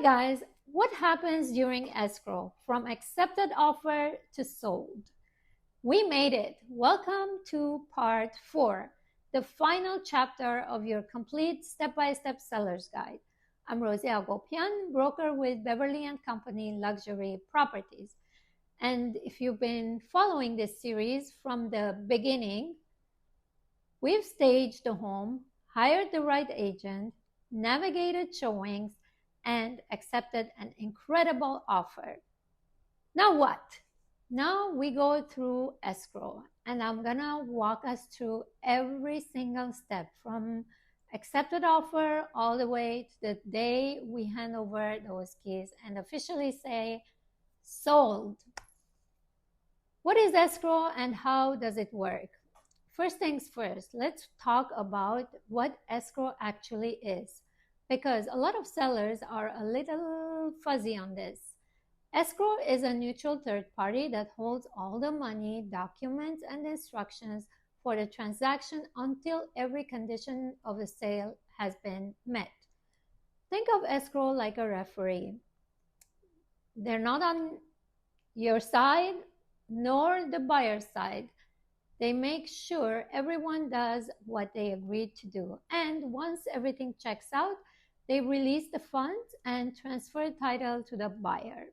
Guys, what happens during escrow from accepted offer to sold? We made it. Welcome to part 4, the final chapter of your complete step-by-step seller's guide. I'm Rosi Agopian, broker with Beverly and Company Luxury Properties. And if you've been following this series from the beginning, we've staged the home, hired the right agent, navigated showings, and accepted an incredible offer. Now what? Now we go through escrow, and I'm gonna walk us through every single step from accepted offer all the way to the day we hand over those keys and officially say sold. What is escrow and how does it work? First things first, let's talk about what escrow actually is, because a lot of sellers are a little fuzzy on this. Escrow is a neutral third party that holds all the money, documents, and instructions for the transaction until every condition of the sale has been met. Think of escrow like a referee. They're not on your side nor the buyer's side. They make sure everyone does what they agreed to do. And once everything checks out, they release the funds and transfer title to the buyer.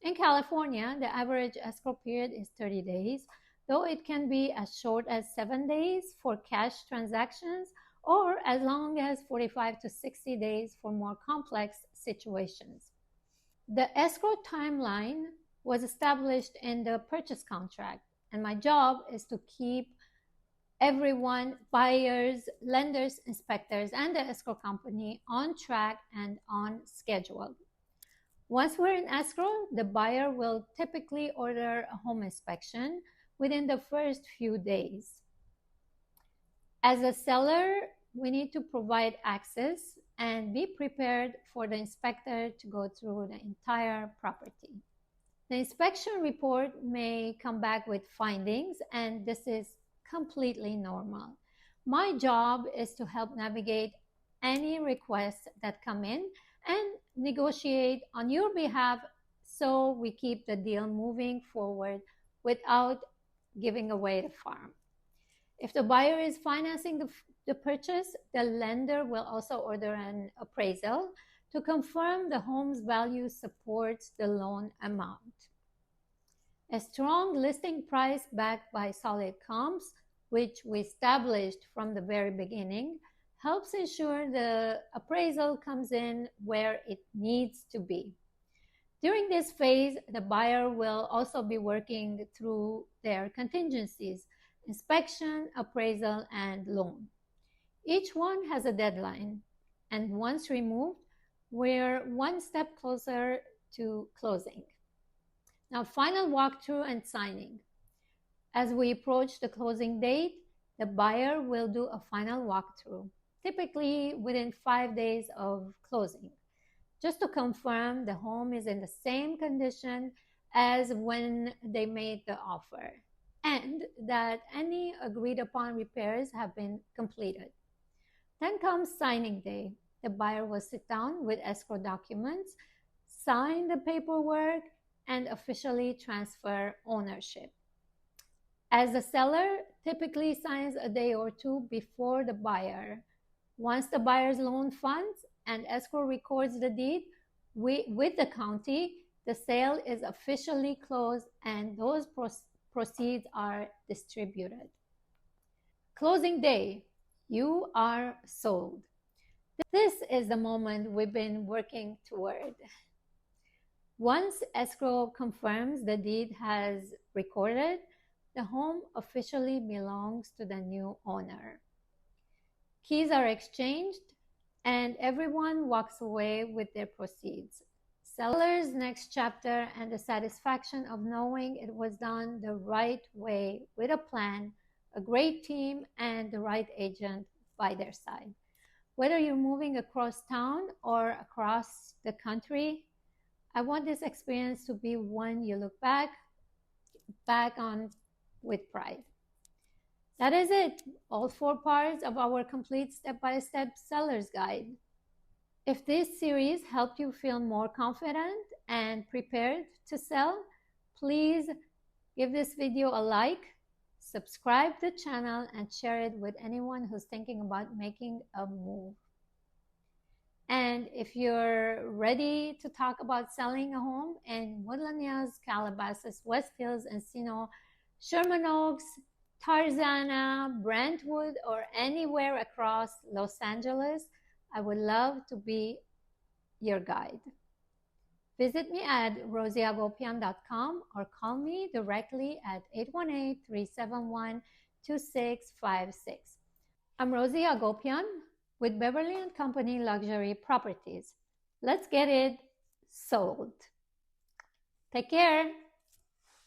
In California, the average escrow period is 30 days, though it can be as short as 7 days for cash transactions or as long as 45 to 60 days for more complex situations. The escrow timeline was established in the purchase contract, and my job is to keep everyone, buyers, lenders, inspectors, and the escrow company on track and on schedule. Once we're in escrow, the buyer will typically order a home inspection within the first few days. As a seller, we need to provide access and be prepared for the inspector to go through the entire property. The inspection report may come back with findings, and this is completely normal. My job is to help navigate any requests that come in and negotiate on your behalf so we keep the deal moving forward without giving away the farm. If the buyer is financing the purchase, the lender will also order an appraisal to confirm the home's value supports the loan amount. A strong listing price backed by solid comps, which we established from the very beginning, helps ensure the appraisal comes in where it needs to be. During this phase, the buyer will also be working through their contingencies: inspection, appraisal, and loan. Each one has a deadline, and once removed, we're one step closer to closing. Now, final walkthrough and signing. As we approach the closing date, the buyer will do a final walkthrough, typically within 5 days of closing, just to confirm the home is in the same condition as when they made the offer and that any agreed upon repairs have been completed. Then comes signing day. The buyer will sit down with escrow documents, sign the paperwork, and officially transfer ownership. As the seller typically signs a day or two before the buyer. Once the buyer's loan funds and escrow records the deed with the county, the sale is officially closed and those proceeds are distributed. Closing day, you are sold. This is the moment we've been working toward. Once escrow confirms the deed has recorded, the home officially belongs to the new owner. Keys are exchanged and everyone walks away with their proceeds. Seller's next chapter and the satisfaction of knowing it was done the right way with a plan, a great team, and the right agent by their side. Whether you're moving across town or across the country, I want this experience to be one you look back on with pride. That is it, all 4 parts of our complete step-by-step seller's guide. If this series helped you feel more confident and prepared to sell, please give this video a like, subscribe to the channel, and share it with anyone who's thinking about making a move. And if you're ready to talk about selling a home in Woodland Hills, Calabasas, West Hills, Encino, Sherman Oaks, Tarzana, Brentwood, or anywhere across Los Angeles, I would love to be your guide. Visit me at rosieagopian.com or call me directly at 818-371-2656. I'm Rosi Agopian with Beverly & Company Luxury Properties. Let's get it sold. Take care.